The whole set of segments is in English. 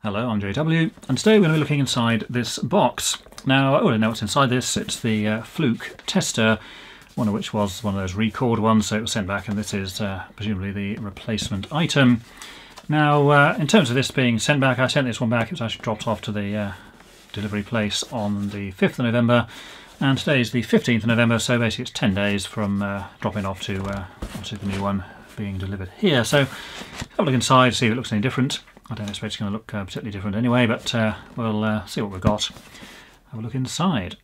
Hello, I'm JW, and today we're going to be looking inside this box. Now, I already know what's inside this. It's the Fluke tester, one of which was one of those recalled ones, so it was sent back, and this is presumably the replacement item. Now, in terms of this being sent back, I sent this one back. It was actually dropped off to the delivery place on the 5th of November, and today is the 15th of November, so basically it's 10 days from dropping off to obviously the new one being delivered here. So, have a look inside, see if it looks any different. I don't expect it's going to look particularly different anyway, but we'll see what we've got. Have a look inside.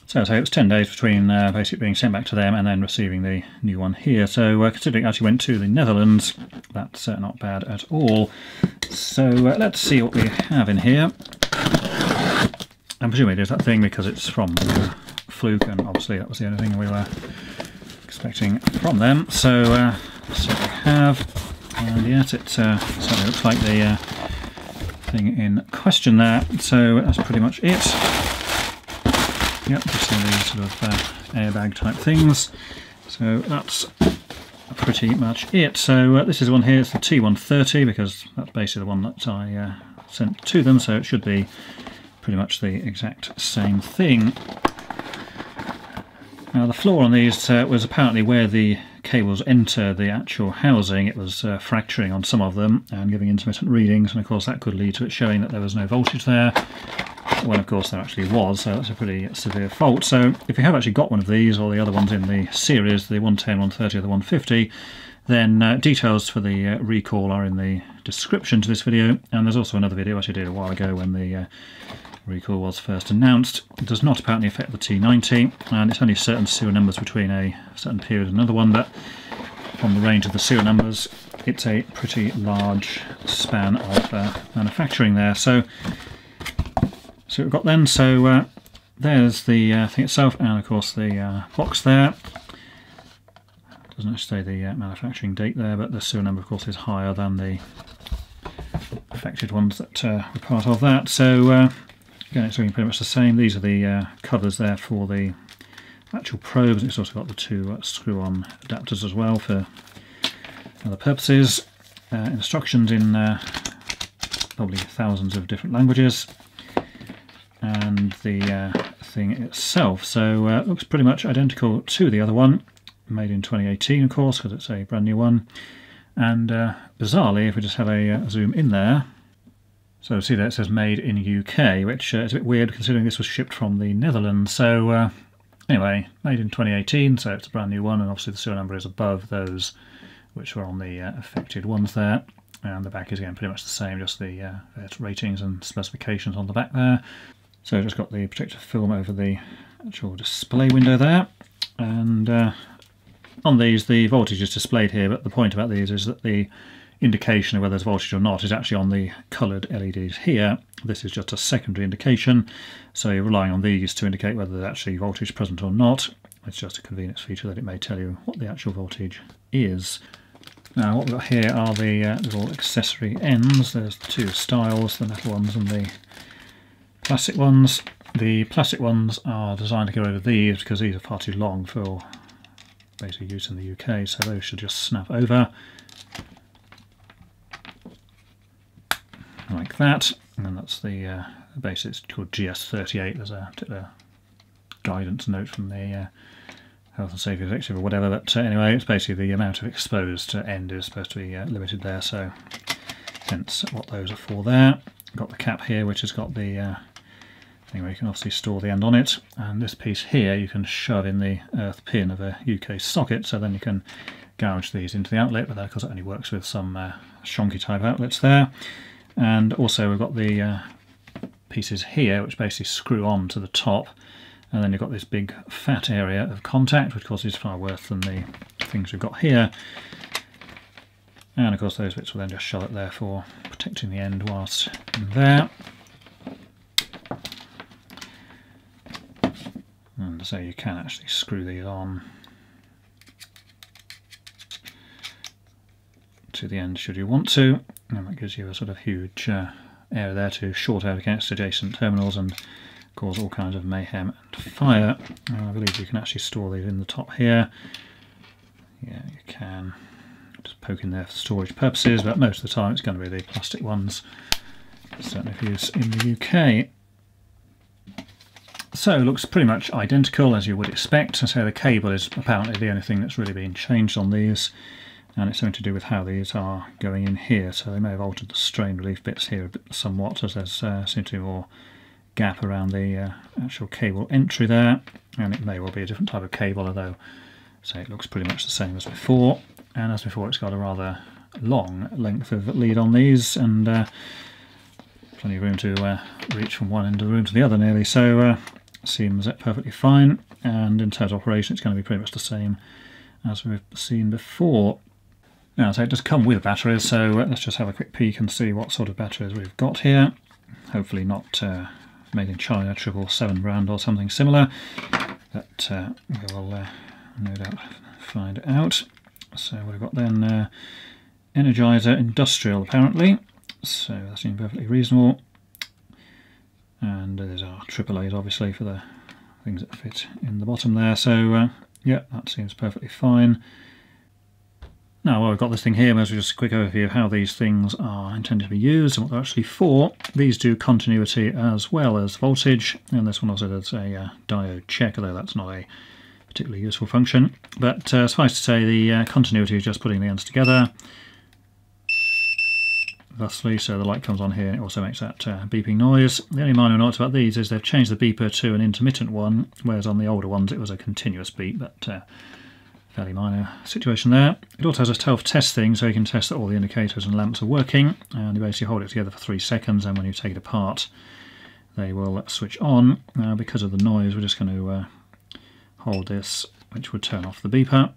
So it was 10 days between basically being sent back to them and then receiving the new one here. So considering it actually went to the Netherlands, that's not bad at all. So let's see what we have in here. I'm presuming it is that thing because it's from Fluke, and obviously that was the only thing we were expecting from them. So let's see what we have. And yes, it certainly looks like the thing in question there. So that's pretty much it. Yep, just these sort of airbag type things. So that's pretty much it. So this is the one here, it's the T130, because that's basically the one that I sent to them, so it should be pretty much the exact same thing. Now the flaw on these was apparently where the cables enter the actual housing. It was fracturing on some of them and giving intermittent readings, and of course that could lead to it showing that there was no voltage there, when of course there actually was, so that's a pretty severe fault. So if you have actually got one of these, or the other ones in the series, the 110, 130 or the 150, then details for the recall are in the description to this video, and there's also another video which I did a while ago when the recall was first announced. It does not apparently affect the T90, and it's only certain serial numbers between a certain period and another one, but from the range of the serial numbers it's a pretty large span of manufacturing there. So we've got then, so there's the thing itself, and of course the box there. Doesn't actually say the manufacturing date there, but the serial number of course is higher than the affected ones that were part of that. So again, it's doing pretty much the same. These are the covers there for the actual probes. It's also got the two screw-on adapters as well for other purposes. Instructions in probably thousands of different languages. And the thing itself. So it looks pretty much identical to the other one. Made in 2018, of course, because it's a brand new one. And bizarrely, if we just have a zoom in there, so see there it says made in UK, which is a bit weird considering this was shipped from the Netherlands. So anyway, made in 2018, so it's a brand new one, and obviously the serial number is above those which were on the affected ones there. And the back is again pretty much the same, just the ratings and specifications on the back there. So I've just got the protective film over the actual display window there, and on these the voltage is displayed here, but the point about these is that the indication of whether there's voltage or not is actually on the coloured LEDs here. This is just a secondary indication, so you're relying on these to indicate whether there's actually voltage present or not. It's just a convenience feature that it may tell you what the actual voltage is. Now what we've got here are the little accessory ends. There's two styles, the metal ones and the plastic ones. The plastic ones are designed to go over these because these are far too long for basically use in the UK, so those should just snap over like that. And then that's the base. It's called GS38. There's a particular guidance note from the Health and Safety Executive or whatever, but anyway, it's basically the amount of exposed end is supposed to be limited there, so hence what those are for there. Got the cap here which has got the thing where you can obviously store the end on it, and this piece here you can shove in the earth pin of a UK socket, so then you can gouge these into the outlet, but that of course it only works with some shonky type outlets there. And also we've got the pieces here which basically screw on to the top, and then you've got this big fat area of contact, which of course is far worse than the things we've got here. And of course those bits will then just shove it there for protecting the end whilst in there. And so you can actually screw these on to the end should you want to, and that gives you a sort of huge area there to short out against adjacent terminals and cause all kinds of mayhem and fire. I believe you can actually store these in the top here. Yeah, you can. Just poke in there for storage purposes, but most of the time it's going to be the plastic ones, certainly for use in the UK. So it looks pretty much identical as you would expect, and so the cable is apparently the only thing that's really been changed on these, and it's something to do with how these are going in here. So they may have altered the strain relief bits here a bit somewhat, as there's seems to be more gap around the actual cable entry there, and it may well be a different type of cable, although so it looks pretty much the same as before. And as before, it's got a rather long length of lead on these, and plenty of room to reach from one end of the room to the other nearly, so seems perfectly fine. And in terms of operation, it's going to be pretty much the same as we've seen before. Now, so it does come with batteries, so let's just have a quick peek and see what sort of batteries we've got here. Hopefully not made in China, 777 brand or something similar, but we will no doubt find out. So we've got then Energizer Industrial apparently, so that seems perfectly reasonable. And there's our AAAs obviously for the things that fit in the bottom there, so yeah, that seems perfectly fine. Now, while we've got this thing here, there's just a quick overview of how these things are intended to be used and what they're actually for. These do continuity as well as voltage, and this one also does a diode check, although that's not a particularly useful function. But suffice to say, the continuity is just putting the ends together thusly, so the light comes on here and it also makes that beeping noise. The only minor note about these is they've changed the beeper to an intermittent one, whereas on the older ones it was a continuous beep, but fairly minor situation there. It also has a self-test thing, so you can test that all the indicators and lamps are working, and you basically hold it together for 3 seconds, and when you take it apart they will switch on. Now, because of the noise, we're just going to hold this, which would turn off the beeper.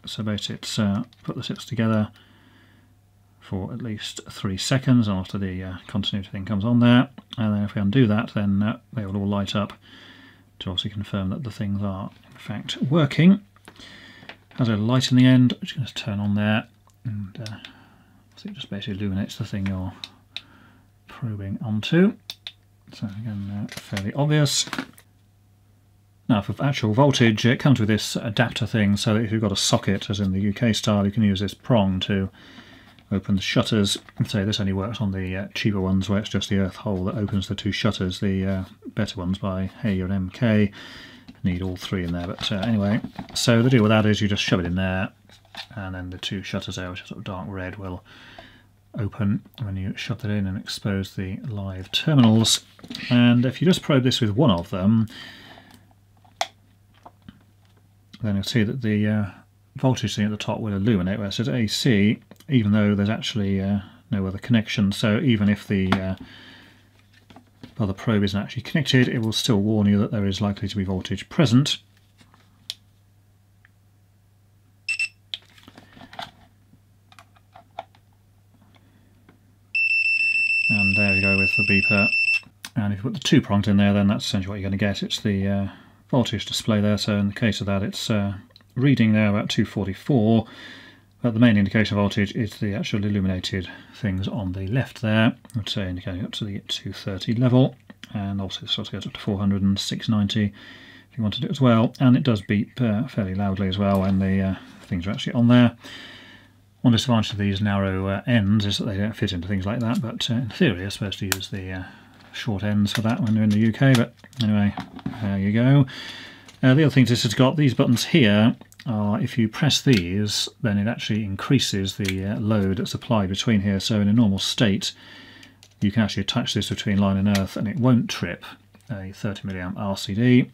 So basically it's put the tips together for at least 3 seconds after the continuity thing comes on there, and then if we undo that, then they will all light up to obviously confirm that the things are in fact working. Has a light in the end, which is going to turn on there, and so it just basically illuminates the thing you're probing onto. So again, fairly obvious. Now, for actual voltage, it comes with this adapter thing, so that if you've got a socket, as in the UK style, you can use this prong to open the shutters. So this only works on the cheaper ones, where it's just the earth hole that opens the 2 shutters. The better ones by Haier and MK need all 3 in there, but anyway, so the deal with that is you just shove it in there, and then the 2 shutters there, which are sort of dark red, will open when you shut it in and expose the live terminals. And if you just probe this with one of them, then you'll see that the voltage thing at the top will illuminate where it says AC, even though there's actually no other connection. So even if the other probe isn't actually connected, it will still warn you that there is likely to be voltage present. And there we go with the beeper. And if you put the 2 prongs in there, then that's essentially what you're going to get. It's the voltage display there, so in the case of that it's reading now about 244, but the main indication of voltage is the actual illuminated things on the left there, I'd say indicating up to the 230 level, and also this also goes up to 400 and 690 if you wanted it as well, and it does beep fairly loudly as well when the things are actually on there. One disadvantage of these narrow ends is that they don't fit into things like that, but in theory you're supposed to use the short ends for that when you're in the UK, but anyway, there you go. The other thing is this has got these buttons here. If you press these, then it actually increases the load that's applied between here, so in a normal state you can actually attach this between line and earth and it won't trip a 30 mA RCD,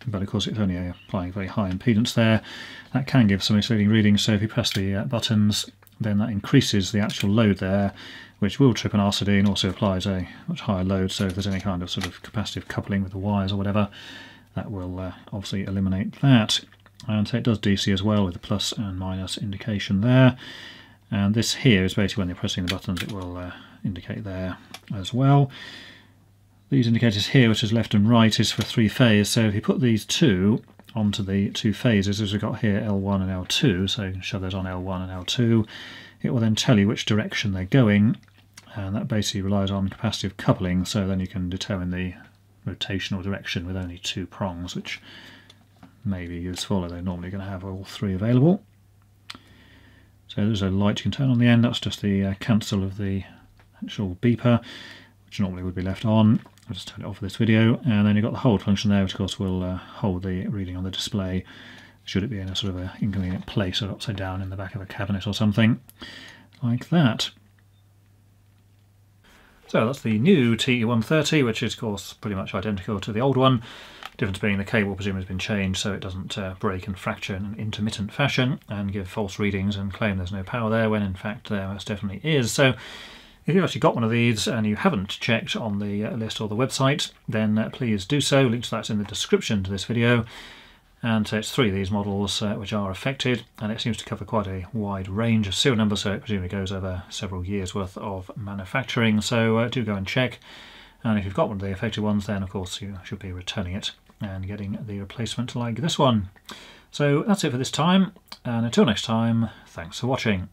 but of course it's only applying very high impedance there. That can give some misleading readings, so if you press the buttons, then that increases the actual load there, which will trip an RCD and also applies a much higher load, so if there's any kind of sort of capacitive coupling with the wires or whatever, that will obviously eliminate that. And so it does DC as well with the plus and minus indication there. And this here is basically when you're pressing the buttons, it will indicate there as well. These indicators here, which is left and right, is for 3-phase, so if you put these 2 onto the 2 phases, as we've got here L1 and L2, so you can shove those on L1 and L2, it will then tell you which direction they're going, and that basically relies on capacitive coupling, so then you can determine the rotational direction with only 2 prongs, which may be useful, although normally you're going to have all 3 available. So there's a light you can turn on the end. That's just the cancel of the actual beeper, which normally would be left on. I'll just turn it off for this video. And then you've got the hold function there, which of course will hold the reading on the display should it be in a sort of an inconvenient place or upside down in the back of a cabinet or something like that. So that's the new T130, which is of course pretty much identical to the old one. Difference being the cable presumably has been changed so it doesn't break and fracture in an intermittent fashion and give false readings and claim there's no power there when in fact there most definitely is. So if you've actually got one of these and you haven't checked on the list or the website, then please do so. Link to that's in the description to this video. And it's 3 of these models which are affected, and it seems to cover quite a wide range of serial numbers, so it presumably goes over several years worth of manufacturing. So do go and check, and if you've got one of the affected ones, then of course you should be returning it and getting the replacement like this one. So that's it for this time, and until next time, thanks for watching.